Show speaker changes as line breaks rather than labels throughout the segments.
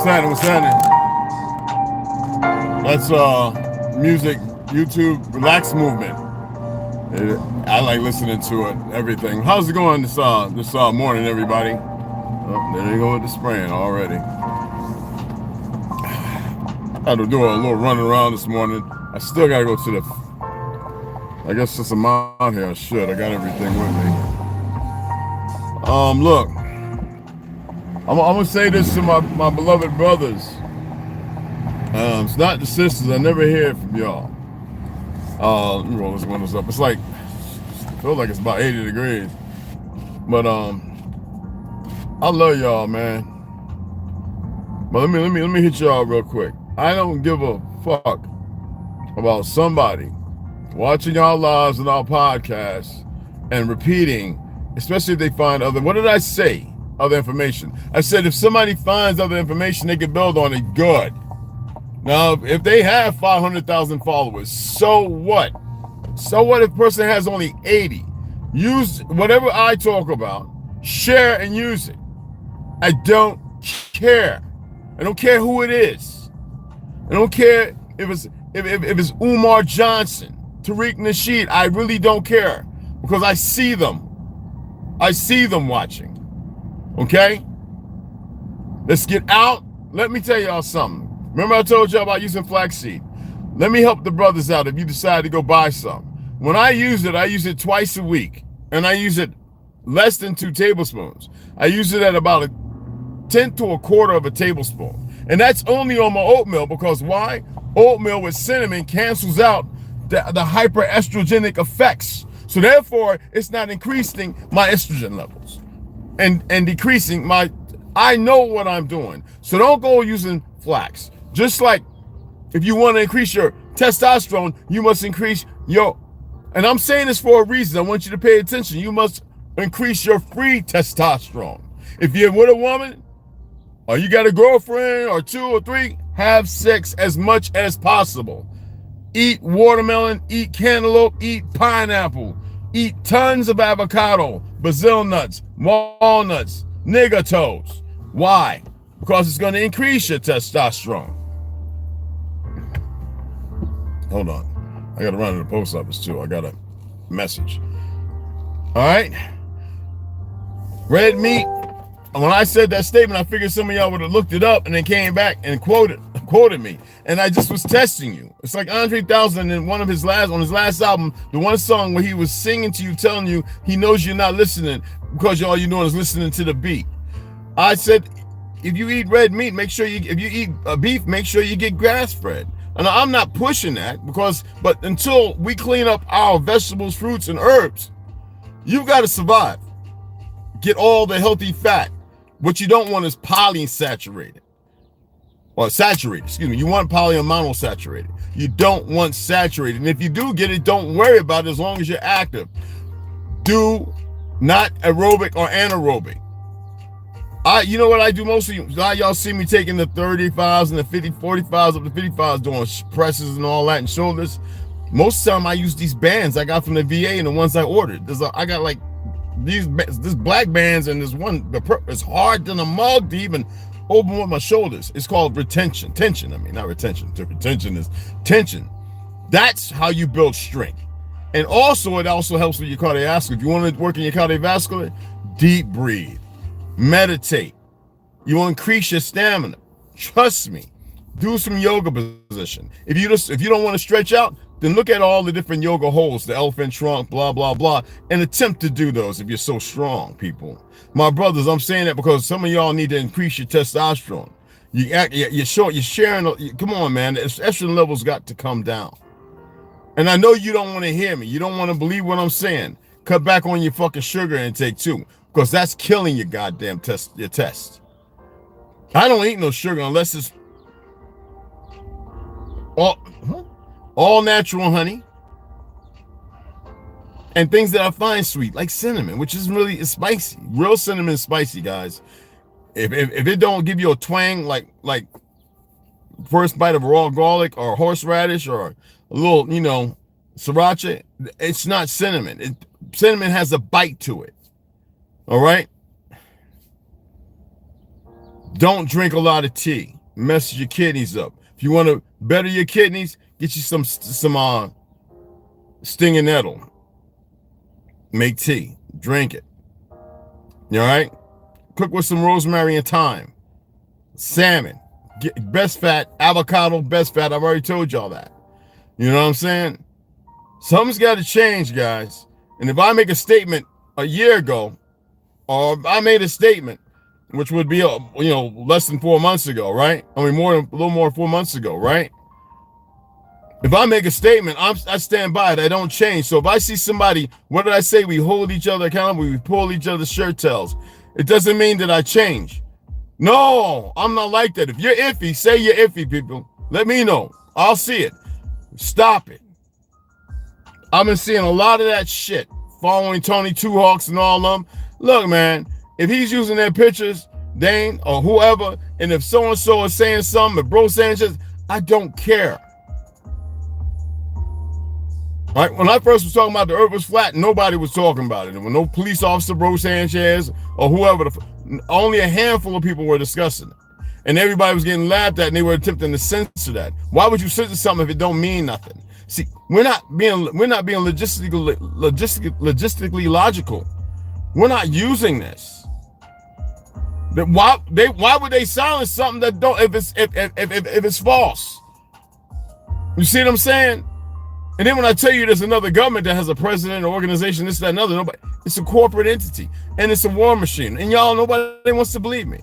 What's happening? That's music, YouTube, relax movement. I like listening to it, everything. How's it going this morning, everybody? Oh, there you go with the spraying already. I had to do a little run around this morning. I still gotta go to the, I guess since I'm out here, I should. I got everything with me. Look, I'm gonna say this to my beloved brothers. It's not the sisters. I never hear it from y'all. Let me roll this windows up. It's like, feels like it's about 80 degrees. But I love y'all, man. But let me hit y'all real quick. I don't give a fuck about somebody watching y'all lives and our podcasts and repeating, especially if they find other, what did I say? Other information. I said if somebody finds other information they can build on it, good. Now, if they have 500,000 followers, so what? So what if a person has only 80? Use whatever I talk about, share and use it. I don't care. I don't care who it is. I don't care if it's Umar Johnson, Tariq Nasheed. I really don't care because I see them. I see them watching. Okay? Let's get out. Let me tell y'all something. Remember I told y'all about using flaxseed? Let me help the brothers out if you decide to go buy some. When I use it twice a week. And I use it less than 2 tablespoons. I use it at about a 10th to a quarter of a tablespoon. And that's only on my oatmeal because why? Oatmeal with cinnamon cancels out the hyperestrogenic effects. So therefore, it's not increasing my estrogen levels and decreasing my, I know what I'm doing. So don't go using flax. Just like if you want to increase your testosterone, you must increase your, and I'm saying this for a reason. I want you to pay attention. You must increase your free testosterone. If you're with a woman, or you got a girlfriend, or 2 or 3, have sex as much as possible. Eat watermelon, eat cantaloupe, eat pineapple, eat tons of avocado, Brazil nuts, walnuts, nigger toes. Why? Because it's going to increase your testosterone. Hold on. I got to run to the post office too. I got a message. All right. Red meat. When I said that statement, I figured some of y'all would have looked it up and then came back and quoted me. And I just was testing you. It's like Andre 3000 in on his last album, the one song where he was singing to you, telling you he knows you're not listening because all you're doing is listening to the beat. I said, if you eat red meat, if you eat beef, make sure you get grass-fed. And I'm not pushing that but until we clean up our vegetables, fruits, and herbs, you've got to survive. Get all the healthy fat. What you don't want is polyunsaturated. Or saturated, excuse me. You want polymonosaturated. You don't want saturated. And if you do get it, don't worry about it as long as you're active. Do not aerobic or anaerobic. You know what I do mostly? Y'all see me taking the 35s and the 45s up to 55s, doing presses and all that and shoulders. Most of the time I use these bands I got from the VA and the ones I ordered. I got like this black bands and this one, it's hard than a mug to even open with my shoulders. It's called retention. Tension, I mean, not retention. Retention is tension. That's how you build strength. And also, it also helps with your cardiovascular. If you want to work in your cardiovascular, deep breathe. Meditate. You will increase your stamina. Trust me. Do some yoga position. If you don't want to stretch out, then look at all the different yoga holds, the elephant trunk, blah, blah, blah, and attempt to do those if you're so strong, people. My brothers, I'm saying that because some of y'all need to increase your testosterone. You're sharing, come on, man. The estrogen levels got to come down. And I know you don't want to hear me. You don't want to believe what I'm saying. Cut back on your fucking sugar intake too, because that's killing your goddamn your test. I don't eat no sugar unless it's all natural honey and things that I find sweet, like cinnamon, which is really spicy. Real cinnamon is spicy, guys. If it don't give you a twang like first bite of raw garlic or horseradish or a little, sriracha, it's not cinnamon. Cinnamon has a bite to it. All right? Don't drink a lot of tea. Messes your kidneys up. If you want to better your kidneys, get you some stinging nettle. Make tea. Drink it. You all right? Cook with some rosemary and thyme. Salmon. Best fat. Avocado, best fat. I've already told y'all that. You know what I'm saying? Something's got to change, guys. And if I make a statement a year ago, or I made a statement, which would be, less than 4 months ago, right? I mean, a little more than 4 months ago, right? If I make a statement, I stand by it. I don't change. So if I see somebody, what did I say? We hold each other accountable. We pull each other's shirt tails. It doesn't mean that I change. No, I'm not like that. If you're iffy, say you're iffy, people. Let me know. I'll see it. Stop it. I've been seeing a lot of that shit. Following Tony Two Hawks and all of them. Look, man, if he's using their pictures, Dane, or whoever, and if so-and-so is saying something, if bro saying shit, I don't care. Right? When I first was talking about the earth was flat, nobody was talking about it. There were no police officer, bro Sanchez, or whoever. Only a handful of people were discussing it. And everybody was getting laughed at, and they were attempting to censor that. Why would you censor something if it don't mean nothing? See, we're not being logistically logical. We're not using this. Why would they silence something that don't if it's false? You see what I'm saying? And then when I tell you there's another government that has a president, or organization, this, that, another, nobody, it's a corporate entity and it's a war machine. And y'all, nobody wants to believe me.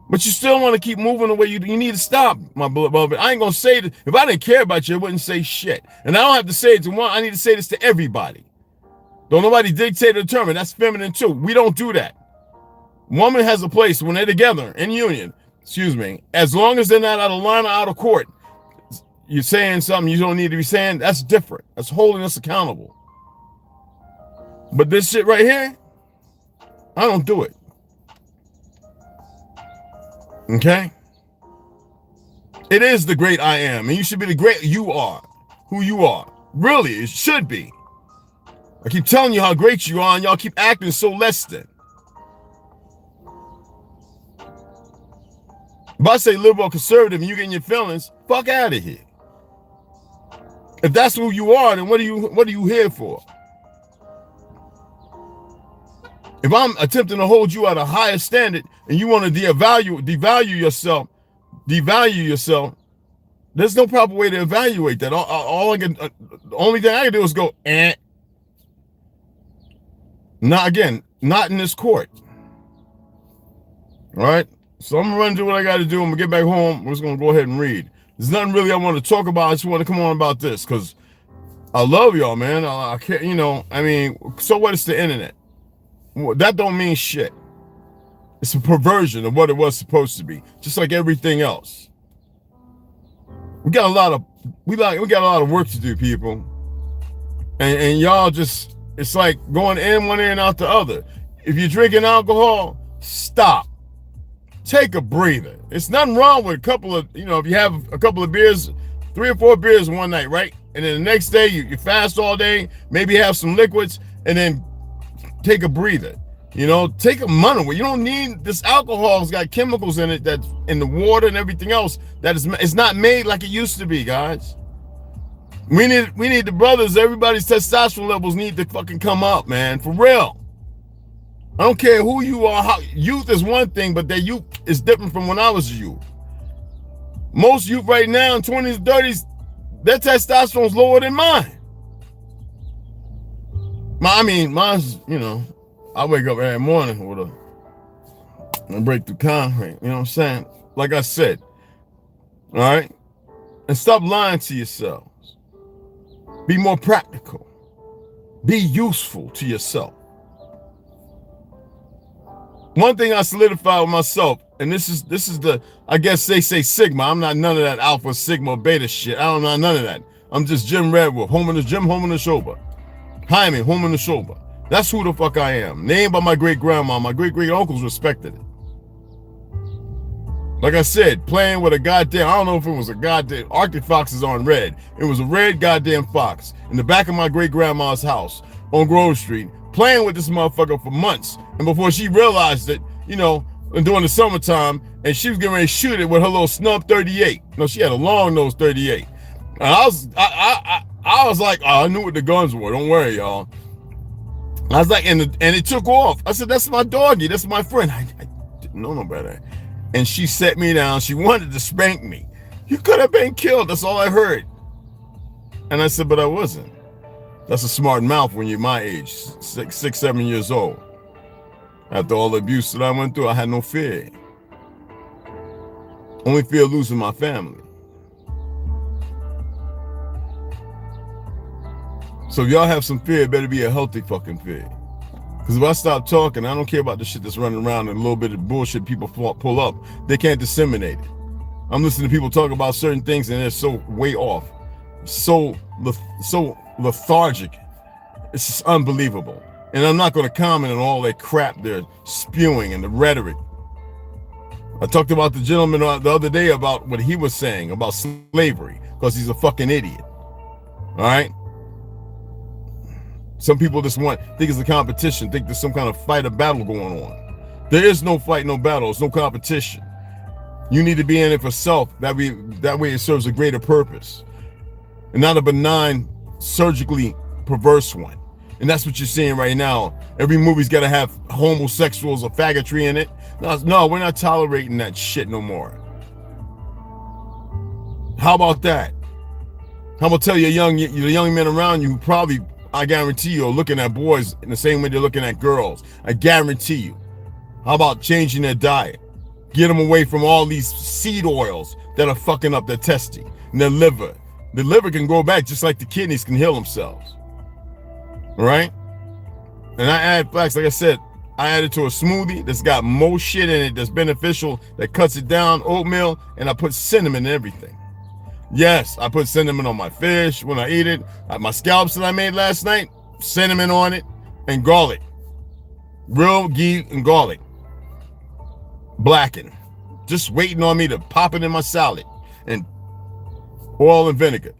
But you still want to keep moving the way you need to stop, my beloved. I ain't gonna say that. If I didn't care about you, I wouldn't say shit. And I don't have to say it to one, I need to say this to everybody. Don't nobody dictate or determine. That's feminine too. We don't do that. Woman has a place when they're together in union, as long as they're not out of line or out of court. You're saying something you don't need to be saying, that's different. That's holding us accountable. But this shit right here, I don't do it. Okay? It is the great I am, and you should be the great you are, who you are. Really, it should be. I keep telling you how great you are, and y'all keep acting so less than. If I say liberal or conservative and you getting your feelings, fuck out of here. If that's who you are, then what are you here for? If I'm attempting to hold you at a higher standard and you want to devalue yourself, there's no proper way to evaluate that. The only thing I can do is go, Not in this court. All right? So I'm going to run and do what I got to do. I'm going to get back home. We're just going to go ahead and read. There's nothing really I want to talk about. I just want to come on about this because I love y'all, man. I can't, so what is the internet? That don't mean shit. It's a perversion of what it was supposed to be, just like everything else. We got a lot of work to do, people. And y'all just, it's like going in one ear and out the other. If you're drinking alcohol, stop. Take a breather. It's nothing wrong with a couple of, if you have a couple of beers, 3 or 4 beers one night, right? And then the next day you fast all day, maybe have some liquids, and then take a breather. Take a month away. You don't need this alcohol. It's got chemicals in it that's in the water and everything else that it's not made like it used to be, guys. We need the brothers. Everybody's testosterone levels need to fucking come up, man, for real. I don't care who you are. Youth is one thing, but their youth is different from when I was a youth. Most youth right now in 20s, 30s, their testosterone's lower than mine. Mine's, I wake up every morning with a breakthrough concrete. You know what I'm saying? Like I said, all right? And stop lying to yourselves. Be more practical. Be useful to yourself. One thing I solidified with myself, and this is the, I guess they say Sigma. I'm not none of that Alpha, Sigma, Beta shit. I don't know none of that. I'm just Jim Redwolf, home in the shoulder. Hyman, home in the shoulder. That's who the fuck I am. Named by my great-grandma. My great-great-uncles respected it. Like I said, playing with a goddamn, I don't know if it was a goddamn, Arctic fox is on red. It was a red goddamn fox in the back of my great-grandma's house on Grove Street, playing with this motherfucker for months. And before she realized it, and during the summertime, and she was getting ready to shoot it with her little snub 38. No, she had a long nose 38. And I was like, oh, I knew what the guns were. Don't worry, y'all. I was like, and it took off. I said, that's my doggy. That's my friend. I didn't know no better. And she set me down. She wanted to spank me. You could have been killed. That's all I heard. And I said, but I wasn't. That's a smart mouth when you're my age, 6, 7 years old. After all the abuse that I went through, I had no fear. Only fear of losing my family. So if y'all have some fear, it better be a healthy fucking fear. Because if I stop talking, I don't care about the shit that's running around and a little bit of bullshit people pull up. They can't disseminate it. I'm listening to people talk about certain things and they're so way off. So lethargic. It's just unbelievable. And I'm not going to comment on all that crap they're spewing and the rhetoric. I talked about the gentleman the other day about what he was saying about slavery because he's a fucking idiot. All right? Some people just think it's a competition, think there's some kind of fight or battle going on. There is no fight, no battle. It's no competition. You need to be in it for self. That way it serves a greater purpose. And not a benign, surgically perverse one. And that's what you're seeing right now. Every movie's got to have homosexuals or faggotry in it. No, we're not tolerating that shit no more. How about that? How about tell your young men around you who probably, I guarantee you, are looking at boys in the same way they're looking at girls. I guarantee you. How about changing their diet? Get them away from all these seed oils that are fucking up their testes and their liver. The liver can go back just like the kidneys can heal themselves. All right? And I add flax, like I said, I add it to a smoothie that's got more shit in it that's beneficial, that cuts it down, oatmeal, and I put cinnamon in everything. Yes, I put cinnamon on my fish when I eat it. My scallops that I made last night, cinnamon on it, and garlic. Real ghee and garlic. Blackened. Just waiting on me to pop it in my salad. And oil and vinegar.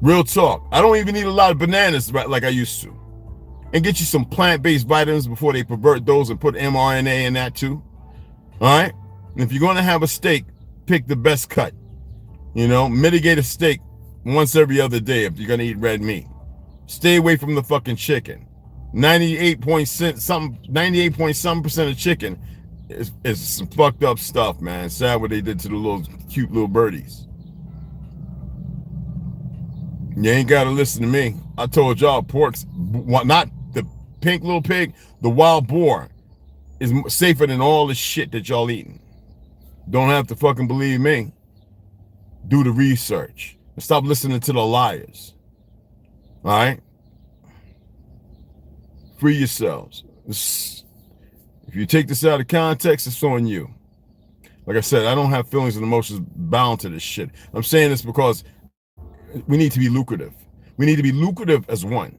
Real talk. I don't even eat a lot of bananas like I used to. And get you some plant-based vitamins before they pervert those and put mRNA in that too. All right? And if you're going to have a steak, pick the best cut. You know, mitigate a steak once every other day if you're going to eat red meat. Stay away from the fucking chicken. 98.something% of chicken is some fucked up stuff, man. Sad what they did to the little cute little birdies. You ain't got to listen to me. I told y'all pork's not the pink little pig, the wild boar is safer than all the shit that y'all eating. Don't have to fucking believe me. Do the research and stop listening to the liars. All right? Free yourselves. If you take this out of context, it's on you. Like I said, I don't have feelings and emotions bound to this shit. I'm saying this because we need to be lucrative. We need to be lucrative as one.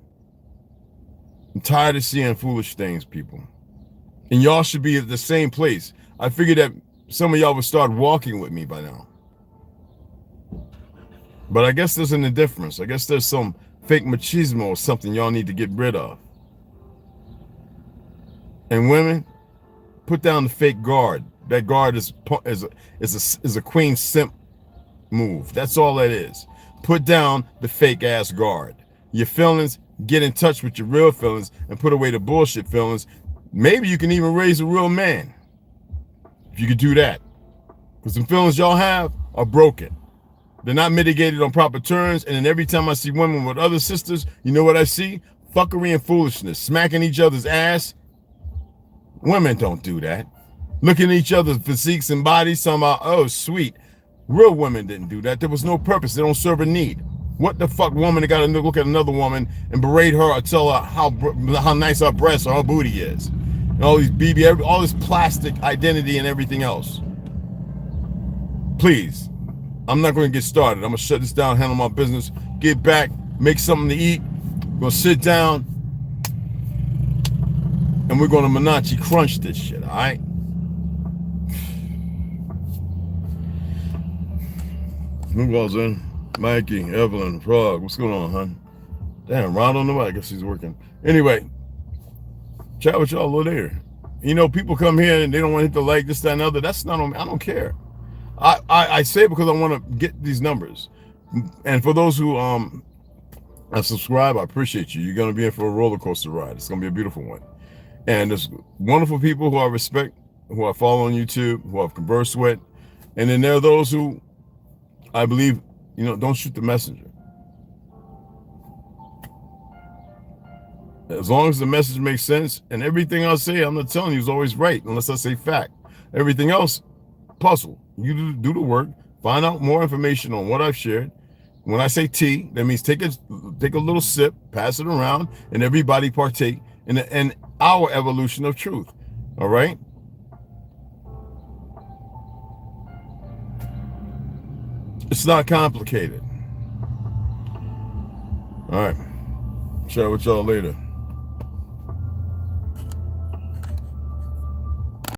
I'm tired of seeing foolish things, people. And y'all should be at the same place. I figured that some of y'all would start walking with me by now. But I guess there's an indifference. I guess there's some fake machismo or something y'all need to get rid of. And women, put down the fake guard. That guard is a queen simp move. That's all that is. Put down the fake ass guard. Your feelings, get in touch with your real feelings and put away the bullshit feelings. Maybe you can even raise a real man. If you could do that. Because the feelings y'all have are broken. They're not mitigated on proper terms. And then every time I see women with other sisters, you know what I see? Fuckery and foolishness. Smacking each other's ass. Women don't do that. Looking at each other's physiques and bodies, talking about, oh, sweet. Real women didn't do that. There was no purpose. They don't serve a need. What the fuck woman that got to look at another woman and berate her or tell her how nice her breasts or her booty is? And all these all this plastic identity and everything else. Please. I'm not going to get started. I'm going to shut this down, handle my business, get back, make something to eat. I'm going to sit down, and we're going to Menachie crunch this shit, all right? Who goes in? Mikey, Evelyn, Frog. What's going on, hon? Damn, Ron on the mic. I guess he's working. Anyway, chat with y'all a little later. You know, people come here and they don't want to hit the like, this, that, and other. That's not on me. I don't care. I say it because I want to get these numbers. And for those who subscribe, I appreciate you. You're going to be in for a roller coaster ride. It's going to be a beautiful one. And there's wonderful people who I respect, who I follow on YouTube, who I've conversed with. And then there are those who I believe, you know, don't shoot the messenger. As long as the message makes sense, and everything I say, I'm not telling you is always right, unless I say fact. Everything else, puzzle. You do the work, find out more information on what I've shared. When I say tea, that means take a little sip, pass it around, and everybody partake in our evolution of truth. All right? It's not complicated. All right. Share with y'all later.